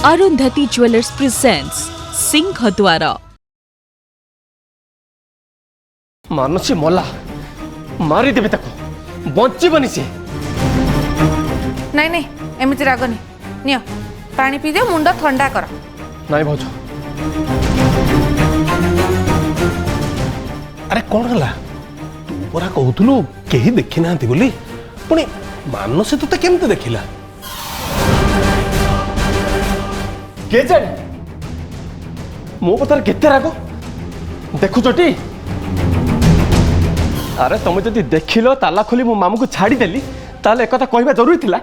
Arundhati jewellers presents Singhadwar. Manasi मला मारिदेवे ताको बंचीबनी सी। नहीं नहीं एमती रागनी नियो पानी पी दियो मुंड ठंडा कर। नहीं भाज अरे कौन है तू परा कहतलु कहीं देखी ना बोली पुणी मानसी तो केमती देखिला के जाने मो कथार केते राग देखुचटी। अरे तुम जदि देखिल ताला खोली मो मामू को छाड़ीदेली ताले एक कहवा जरूरी थिला।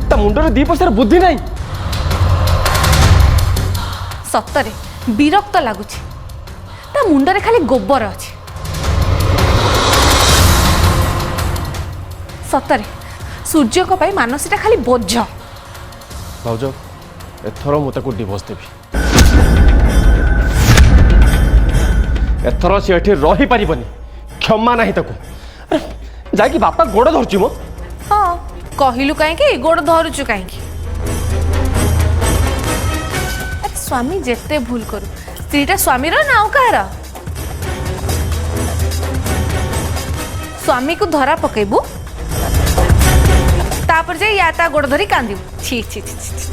ता मुंडर दी पैसार बुद्धि नहीं। सतरे विरक्त लगुच ता मुंडरे खाली गोबर अच्छी। सतरे सूर्य को पाई मानसीटा खाली बोझ। भाउज एथर मुझे डिवोर्स देवी। एथर सी एठी रही पारिबनी क्षमा नहीं ताको। जाकि बापा गोड़ धरची मो। हाँ कहलु कहीं गोड़ धरुचु कहीं। स्वामी जेते भूल करू स्त्रीटा स्वामी ना कहार। स्वामी को धरा पकेबू तापर जे या ता गोड़ धरी कांदिबू। छी छी छी छी।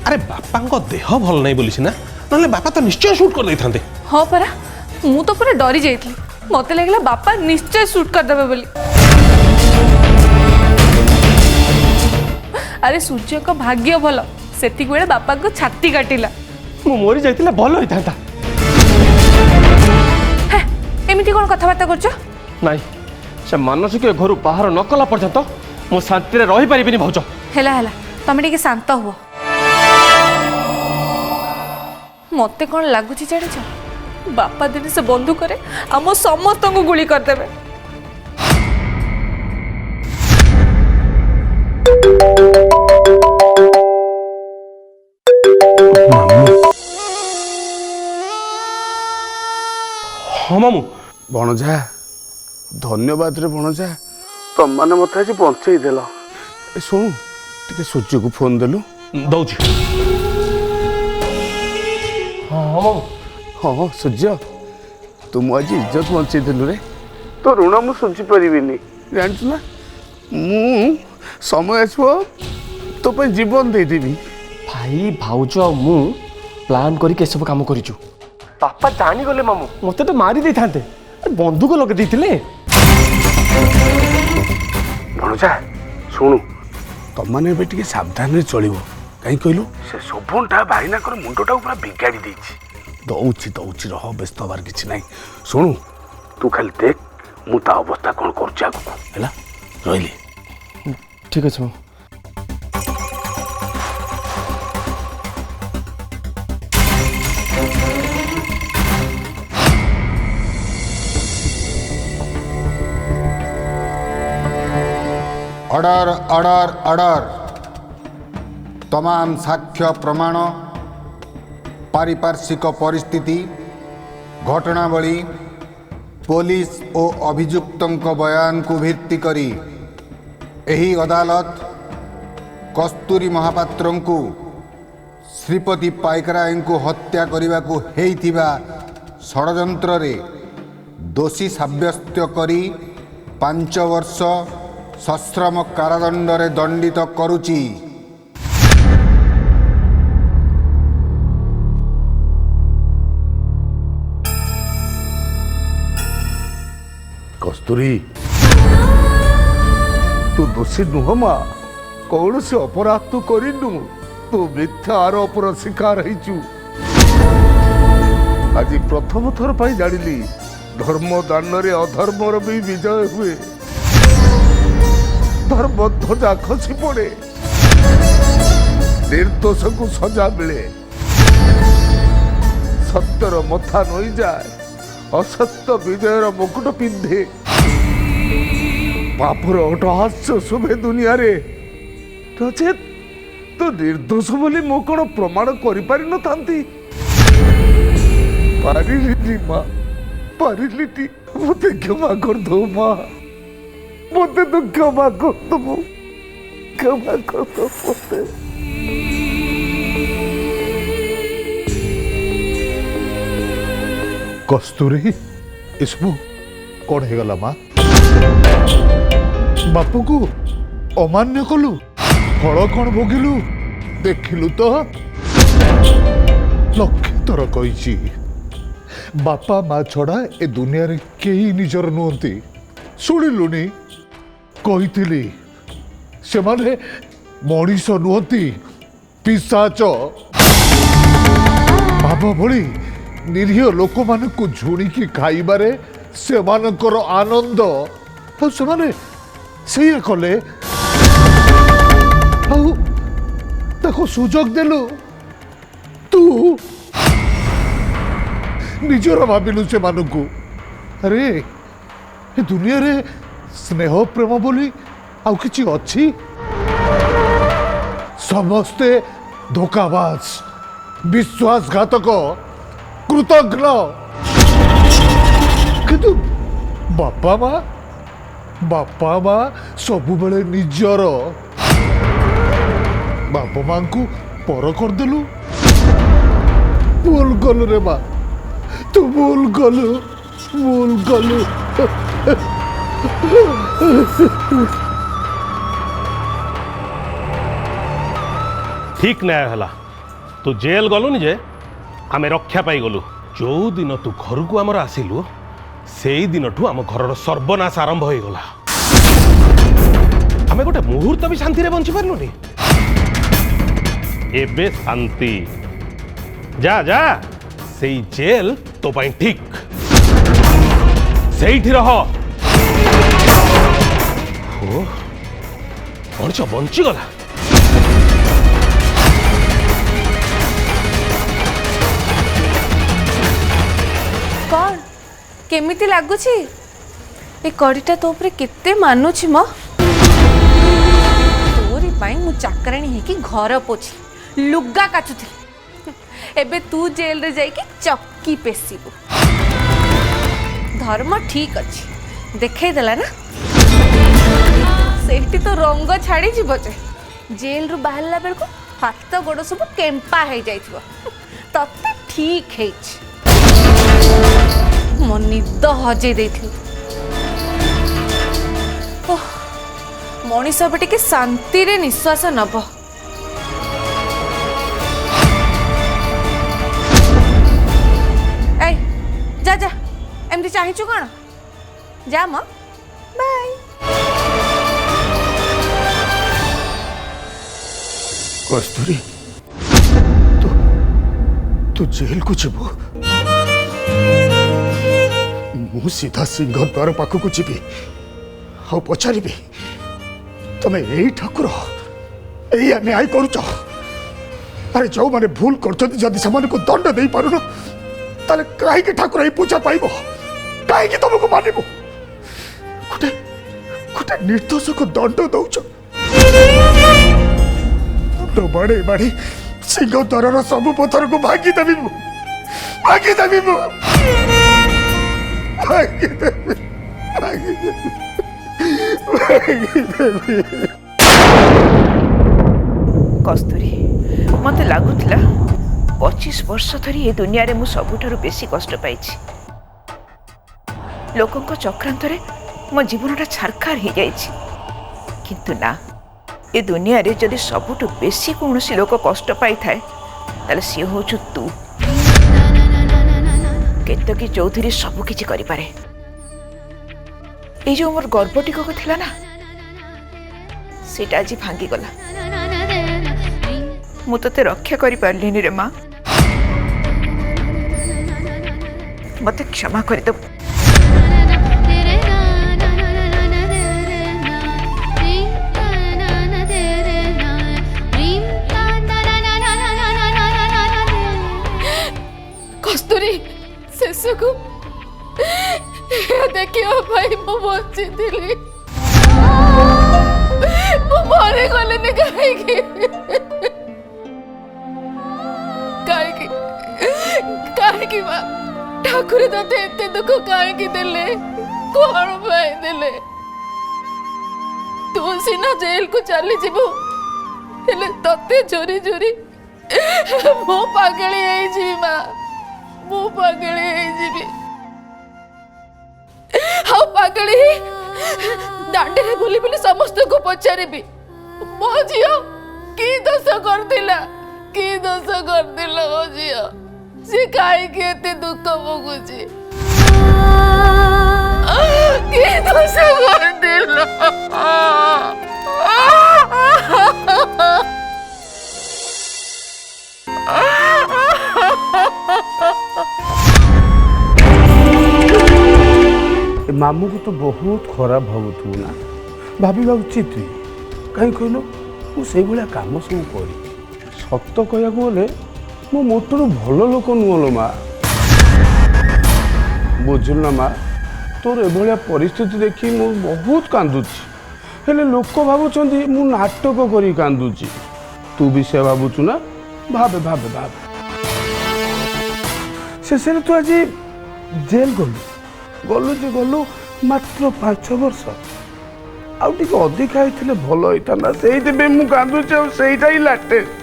अरे बापा को देह भल नहीं बोली ना ना बापा तो निश्चय शूट कर देते। हाँ परा मु तो पूरा डरी जाइली मते लगला बापा निश्चय शूट कर देबे बोली। अरे सूर्य को भाग्य भल सेति बेले बापा को छाती काटिला। मु मोरी जाइतिला भल होइतांता। हे एमिति कोन कथाबार्ता करछ? नहीं से मानसी के घर बाहर न कला पर्यंत मु शांति रे रही पारिबिनी भाउज। हेला हेला तमे टिके शांत हुओ। मते कोन लागुची जानिछ बापा दिन से बंधु करे आम समस्त को गुली कर देबे। हाँ मामू भणजा धन्यवाद रे भणजा तुम मैंने मत आज बंचई देल। शुणु टे सूर्य को फोन देलु दौची। हाँ मामू हाँ सूर्य तुम आज इज्जत बंचई देलु रे। तो ऋण मु सुझी पारिबिनी जानछु ना। मु समय आसो तो पे जीवन दे देबी। भाई भाउज मु प्लान करी सब काम करिछु। पापा जानी गले मामू मते तो मारी दे थांते बंदूक लगे देथिले। भणजा शुणु तुम मैंने भी टिके सावधान रे चलिबो कहीं कहलु से शोभनटा भाईना कर मुंडटा पूरा बिगाड़ी देछि। दौची दौची रह व्यस्त हबार किछि नहीं। शुणु तू खाली देख मु ता अवस्था कोन करछि आगु हैला रहिली। ठीक अछि मामू। Order order order. तमाम साक्ष्य प्रमाण पारिपार्श्विक परिस्थिति घटनावली पुलिस और अभियुक्तों बयान को भित्ति करी एही अदालत कस्तूरी महापात्र को श्रीपति पाइकराय को हत्या करने को हेइथिबा षड्यंत्र रे दोषी साब्यस्त करी 5 वर्ष सश्रम कारादंड रे दंडित करुची। कस्तूरी तू दोषी नुह मा कौन से अपराध तू करिनु। तू मिथ्या आरोपर शिकार होइचु। आज प्रथम थर पाई जानिली धर्म दान रे अधर्मर भी विजय हुए। धर्म ध्वजा खसी पड़े निर्दोष को सजा मिले। सत्यर मथा नई जाए असत्य विजयर मुकुट पिंधे। पापर अटहास्य शुभे दुनिया रे नचेत तो निर्दोष बोली मु कौन प्रमाण करि पारि न थांती। पारिलिटी माँ पारिलिटी मते क्षमा कर दो माँ। ମୋତେ ତୁ କ୍ଷମା କରିଦେବୁ, କ୍ଷମା କରିଦେବୁ ମୋତେ। କସ୍ତୁରୀ ଏସବୁ କ'ଣ ହେଇଗଲା ମା? ବାପୁକୁ ଅମାନ୍ୟ କଲୁ, ଫଳ କ'ଣ ଭୋଗିଲୁ ଦେଖିଲୁ ତ? ଲକ୍ଷେ ଥର କହିଛି ବାପା ମା ଛଡ଼ା ଏ ଦୁନିଆରେ କେହି ନିଜର ନୁହନ୍ତି। ଶୁଣିଲୁନି? କହିଥିଲି ସେମାନେ ମଣିଷ ନୁହନ୍ତି, ପିଶାଚ। ବାବା ଭଳି ନିରୀହ ଲୋକମାନଙ୍କୁ ଝୁଣିକି ଖାଇବାରେ ସେମାନଙ୍କର ଆନନ୍ଦ, ଆଉ ସେମାନେ ସେଇଆ କଲେ। ଆଉ ତାକୁ ସୁଯୋଗ ଦେଲୁ, ତୁ ନିଜର ଭାବିଲୁ ସେମାନଙ୍କୁ। ଆରେ ଏ ଦୁନିଆରେ ସ୍ନେହ ପ୍ରେମ ବୋଲି ଆଉ କିଛି ଅଛି? ସମସ୍ତେ ଧୋକାବାଜ, ବିଶ୍ୱାସଘାତକ, କୃତଘ୍ନ। କିନ୍ତୁ ବାପା ମା ସବୁବେଳେ ନିଜର। ବାପା ମାଙ୍କୁ ପର କରିଦେଲୁ। ଭୁଲ କଲୁ ରେ ମା, ତୁ ଭୁଲ କଲୁ। ठीक न्याय है। तू जेल गलुनि जे आमे रक्षा पाई गलु। जो दिन तू घर को आमर आसिलु से दिन ठू आम घर सर्वनाश आरंभ हो गला। आमे गोटे मुहूर्त भी शांति रे बंची पारलुनि। एबे शांति जा जा से जेल तो पाई ठीक सेठी रह। ओ मଣିଷ बंची गला। कौन केमिति लागुची ए कड़ीटा तो उपरे केते मानुची म तोरी पाई मु चाकराणी है कि घर पोछी लुगा काचुथी। एबे तू जेल रे जाई कि चक्की पेसीबू। धर्म ठीक अच्छी देखे देला ना। सेठी तो रंग छाड़ी जीव जे जेल रु बाहरला बेल को हाथ गोड़ सब केम्पा हो जाइथिबो। तते ठीक हेछि मो निद हजे देथिलु। मनीष अब टिके शांति रे निश्वास नब। ए जा जा एमती चाहिचु कौन जा म बाय। कस्तूरी तू जेल को जीवु। मु सीधा सिंह द्वार पाखक जीवी आ पचारि तमे यही ठाकुर यही न्याय करुच। अरे जो मैंने भूल कर दंड दे पारुन ताले कहीं ठाकुर ये पूजा पाइब कहीं तुमको मानबू। गोटे गोटे निर्दोष को दंड दौच बाड़े बाड़ी सिंह द्वार सब पथर को भांगीदेवी कस्तूरी मते लागुला 25 वर्ष धरी ए दुनिया रे मु सबुठारु बेसी कष्ट पाइछि। लोकंक चक्रांतरे मो जीवनटा छारखार हो जाइछि। किंतु ना ए दुनिया रे जदि सबुठु बेसी कोनोसी लोक कष्ट पाई थाए ताले सी होछु तू। केतकी चौधरी सबु किछि करि पारे। ए जो मोर गर्वटिक को थिला ना सेटा आज भांगी गला। मु तते रक्षा करि पारलिनी रे मां। मते क्षमा कर दो। कस्तूरी शेष को देखियो भाई मु बची थिली मु मरे गले ने काहे मां ठाकुर तते एते दुख काहे देले कोन भाई देले सिना जेल को चली जीवु हेले तते चोरी चोरी मो पागली है जीवी माँ मो पागली है जीवी हाँ पागली दांडे रे बुली बुली समस्त को पचारि मो झियो की दोष करदिला मो झियो से काई के एते दुख भोगुची की दोष करदिला मामू को तो बहुत खराब भावुथु ना भाविबा उचित कहीं कहल मुझे भाया कम सब करी सत कह गले मो मोटर भल लोक नुहल माँ बुझल ना माँ तोर एभलिया परिस्थिति देखी मु बहुत कांदुची हेले लोक भावुं मु नाटक करी कांदुची तू भी से भावुचु ना भावे भावे भावे शेष तू आज जेल गलु जे गलु मात्र 5 वर्ष आउ टिके अधिक होइथिले भल होइताना सेइते मु कांदुची आ सेइटा ही लाटेस्ट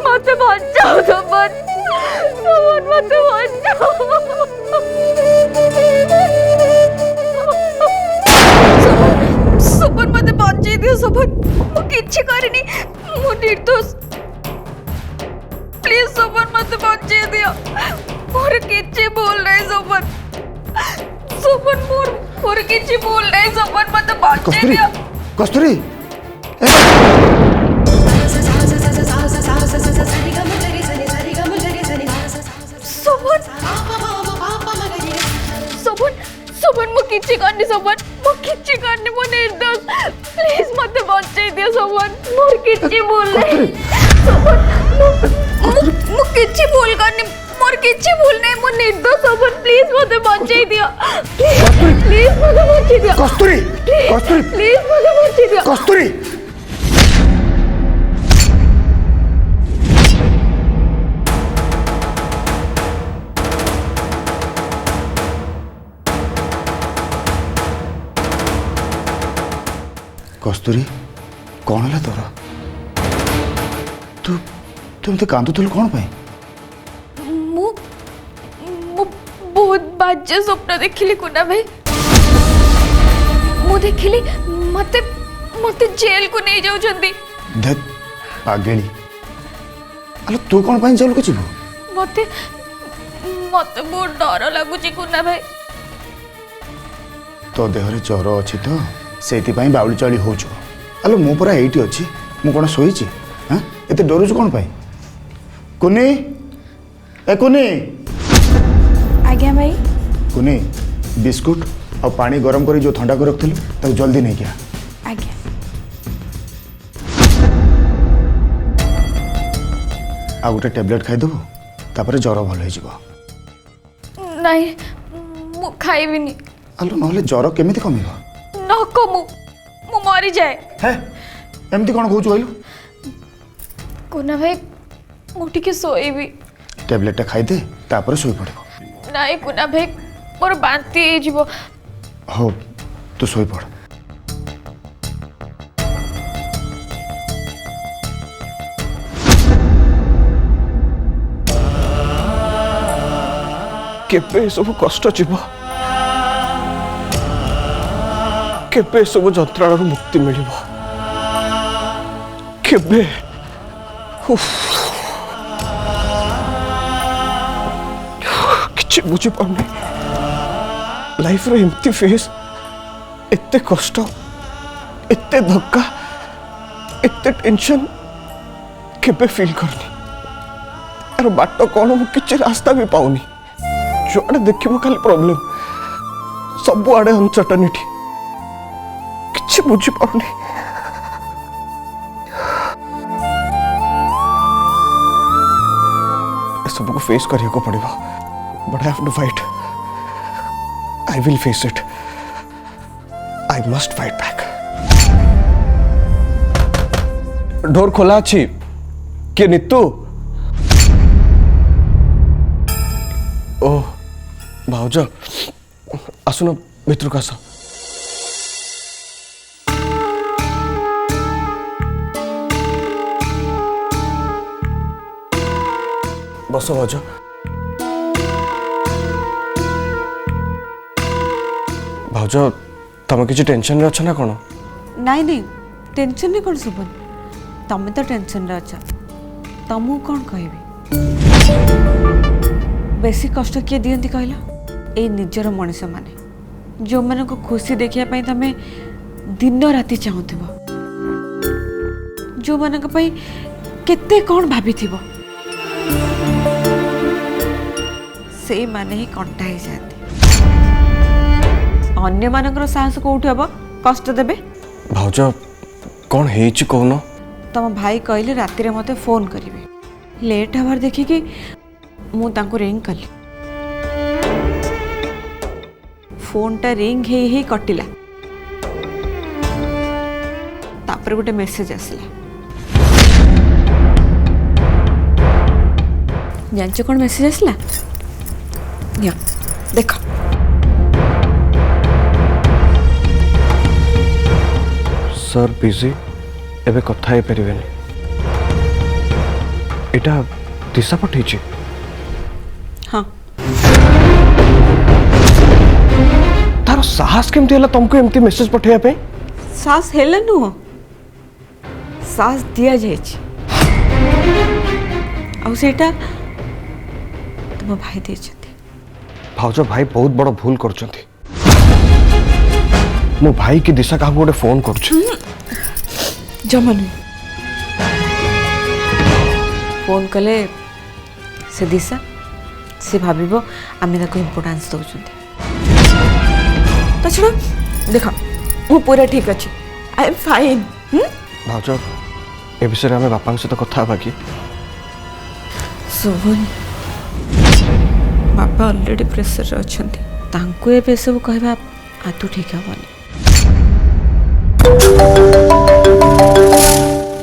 मत बचाओ सोमन मत बचाओ सोमन मत बचाई दियो सोमन मु किछि करनी मु निर्दोष प्लीज सोमन मत बचाई दियो मोर किछि भूल नहीं सोमन सोमन मोर किछि भूल नहीं सोमन मत बचाई दियो कस्तूरी सोमन मु किछि करनी सोमन मु किछि करनी मु निर्दोष प्लीज मते बचाई दियो सोमन मोर किछि भूल नहीं सोमन मु किछि भूल करनी मोर किछि भूल नहीं मु निर्दोष सोमन प्लीज मते बचाई दियो प्लीज मते बचाई दियो कस्तूरी कस्तूरी प्लीज मते बचाई दियो कस्तूरी कस्तूरी कौन है तोर तू तू मत कांदुलु कौन पाई मु मु बहुत बाजे स्वप्न देखिली कुना भाई मु देखिली मते मते जेल को नहीं जाउ जंदी धत पागेली अलो तू कौन पाई जेल को जीव मते मते बहुत डर लागुची कुना भाई तो देह रे ज्वर अछि तो सेति पाई बाउली चली होछु अलो मु पूरा एठी अछि मु कोन सोईची हां एते डरुछु कोन पाई कुनी ए कुनी आज्ञा भाई कुनी बिस्कुट और पानी गरम करी जो ठंडा कर रखथिलु ताऊ जल्दी नहीं गया आज्ञा आ गोटे टैबलेट खाई दबो तापर ज्वर भल हो जिवो नहीं मु खाइबिनी अलो नहले ज्वर केमिति कमिबो न कमु मु मरी जाए है एमती कौन कहूँ कहलु कोना भाई मुठी के सोईबी टैबलेट खाई दे तापर सोई पड़ो नहीं कोना भाई मोर बांती हे जीवो हो तू सोई पड़ केबे सब कष्ट जीव केबे सब जंत्राणु मुक्ति मिल केबे किसी बुझी पाऊनी लाइफ रे एमती फेस एते कष्ट एते धक्का एते टेंशन केबे फील करनी यार बाट कौन मु किसी रास्ता भी पाऊनी जुआड़े देखिबो खाली प्रॉब्लम सब आड़े अनसर्टनिटी किसी बुझी पाऊनी सबको फेस करने को पड़ेगा but I have to fight I will face it I must fight back door खोला अच्छी किए नित्तु ओ भाउज आसुन भितर को आस बस भाउज भाउज तुम किसी टेंशन रे अछ ना कौन नाई नहीं टेंशन नहीं कौन सुबन तमें तो टेंशन रे अच्छा तुमको कौन कहबी बेसी कष्ट किए दियंती कहला ए निजर मनीष माने जो मन को खुशी देखिया पई तमे दिन राति चाहूथिबो जो मन को पई केते कौन भाबिथिबो से माने ही कंटा ही जाती अन्य मानकर साहस कोठी हबो कष्ट देबे भाउज कौन हेछि कहून तम भाई कहले राति रे मते फोन करिवे लेट हबार देखि कि मु तांको रिंग कली फोन टा रिंग हे कटिला तापर गोटे मेसेज आसला जानच कौन मेसेज आसला या देखो सर बिजी एबे कथा हे परिवेनी एटा दिशा पठेछि हाँ तार साहस केमती हला तुमको एमती मैसेज पठेया पे सास हेला नुह सास दिया जाइछि आउ सेटा तुम भाई देछथि भाउज भाई बहुत बड़ भूल करछंती मो भाई की दिशा का गोटे फोन करछु जमन फोन कले से दिशा से भाबिबो आमे ताको इंपोर्टेंस दउछंती तछड़ा देखा मु पूरा ठीक अछि आई एम फाइन भाउज ए विषय में बापा सहित कथा बाकी सोहन बापा ऑलरेडी प्रेशर रे अछंती तांको ए सब कहबा आतु ठीक हबनी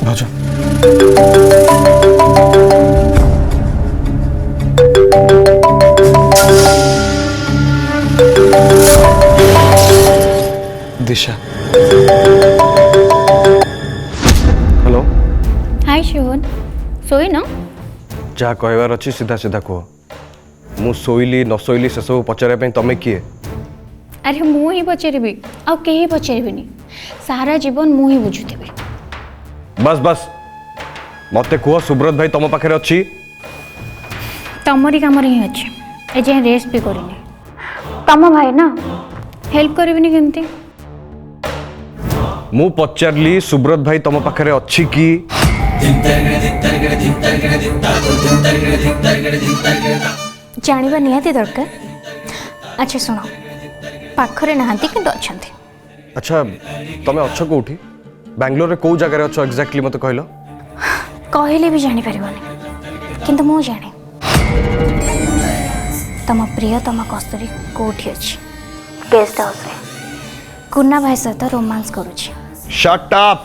भाउज दिशा हेलो हाय शिवन सोई न जहाँ कहबार अच्छी सीधा सीधा कह मु शोइली न शोइली से सब पचारे तमें किए अरे मु ही पचारि आउ कहीं पचारि सारा जीवन मु ही बुझुथि बस बस मते कह सुब्रत भाई तुम पाखे अच्छी तमरी काम ही अच्छे ए जाए रेस्ट भी करनी तम भाई ना हेल्प करबिनी केमती मु पचारली सुब्रत भाई तुम पाखे अच्छी कि जानिबा निहाती दरकार अच्छा सुनो पाखरे नहांती किंतु अछंती अच्छा तुम अच्छ कोठी बेंगलोर रे को जगह अच्छ एग्जैक्टली मते कहलो कहले भी जानी परिबनी किंतु मु जाने तम प्रिय तम कस्तूरी कोठी अछि गेस्ट हाउस रे कुन्ना भाई सहित रोमांस करूछि शट अप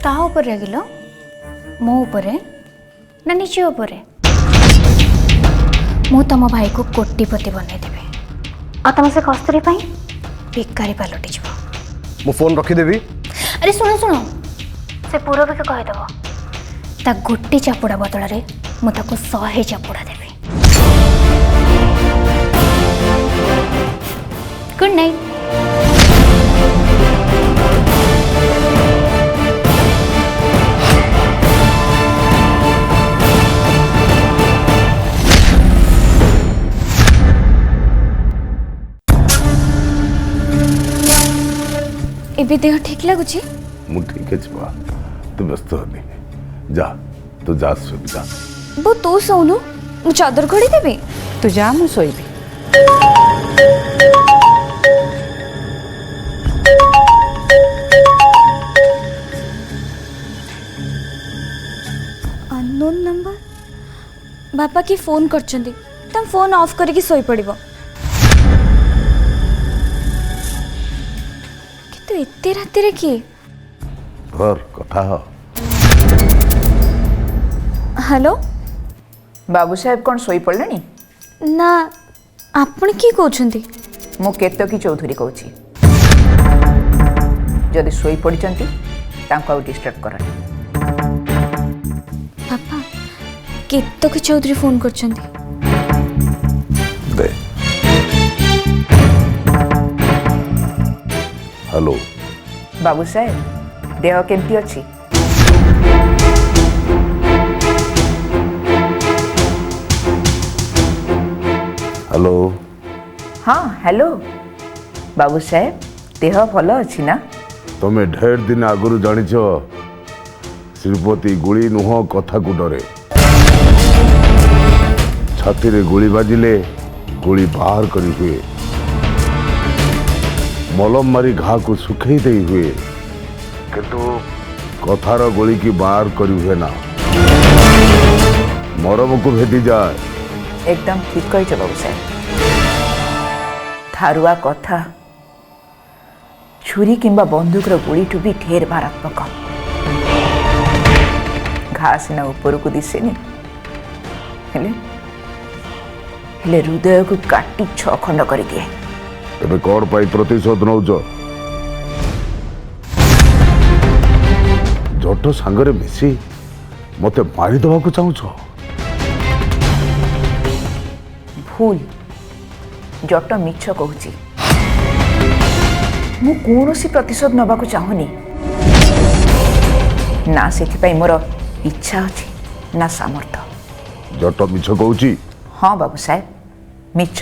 का ऊपर रेगिलो मो ऊपर ना निचे ऊपर मु तम भाई को कोटिपति बनई देबे और तम से कस्तूरी पाई भिकारी पलटि जीवो मु फोन रखी देबी अरे सुनो सुनो से पूरबी को कह दबो ता गोटी चापुड़ा बदल रे मु ताको 100 चापुड़ा देबे गुड नाइट एबे देह ठीक लगुची मु ठीक अछि बा तू व्यस्त होनी जा तू जा सुन जा बो तू सोनु मु चादर घड़ी देबे तू जा मु सोईबी ଅନନୋନ୍ ନମ୍ବର ବାପା କି ଫୋନ୍ କରିଛନ୍ତି ତମ ଫୋନ୍ ଅଫ୍ କରିକି ଶୋଇପଡ଼ିବ କିନ୍ତୁ ଏତେ ରାତିରେ କିଏ କଥା ହ୍ୟାଲୋ ବାବୁ ସାହେବ କ'ଣ ଶୋଇପଡ଼ିଲେଣି? ନା ଆପଣ କିଏ କହୁଛନ୍ତି? ମୁଁ କେତକୀ ଚୌଧୁରୀ କହୁଛି। ଯଦି ଶୋଇପଡ଼ିଛନ୍ତି ତାଙ୍କୁ ଆଉ ଡିଷ୍ଟର୍ବ କରନି। ବାପା କେତକୀ ଚୌଧୁରୀ ଫୋନ୍ କରିଛନ୍ତି। ଦେ ହ୍ୟାଲୋ ବାବୁ ସାହେବ ଦେହ କେମିତି ଅଛି? ହ୍ୟାଲୋ ହଁ ହ୍ୟାଲୋ ବାବୁ ସାହେବ ଦେହ ଭଲ ଅଛି ନା? ତମେ ଢେର ଦିନ ଆଗରୁ ଜାଣିଛ ଶ୍ରୀପତି ଗୁଳି ନୁହଁ କଥାକୁ ଡରେ। ଛାତିରେ ଗୁଳି ବାଜିଲେ ଗୁଳି ବାହାର କରି ହୁଏ, ମଲମ ମାରି ଘାକୁ ଶୁଖେଇ ଦେଇ ହୁଏ, କିନ୍ତୁ କଥାର ଗୁଳିକି ବାହାର କରି ହୁଏ ନା, ମରମକୁ ଭେଦିଯାଏ। एकदम ठीक कही बाबू साहेब। थारुआ कथा छुरी किंबा बंदूकर गुड़ीठू भी ढेर मारात्मक। घा सीना ऊपर को दिसेनी हेले हृदय को काटी 6 खंड कर दिए। एबे कौन पाई प्रतिशोध नौच? जट सांगरे मिसी मते मारी दवा को चाहूछ? भूल जट मिछ कहूँ मु कौन प्रतिशोध नवा को चाहूनी ना से मोर इच्छा अच्छी ना सामर्थ्य। जट मिछ कहूँ? हाँ बाबू साहेब मिछ।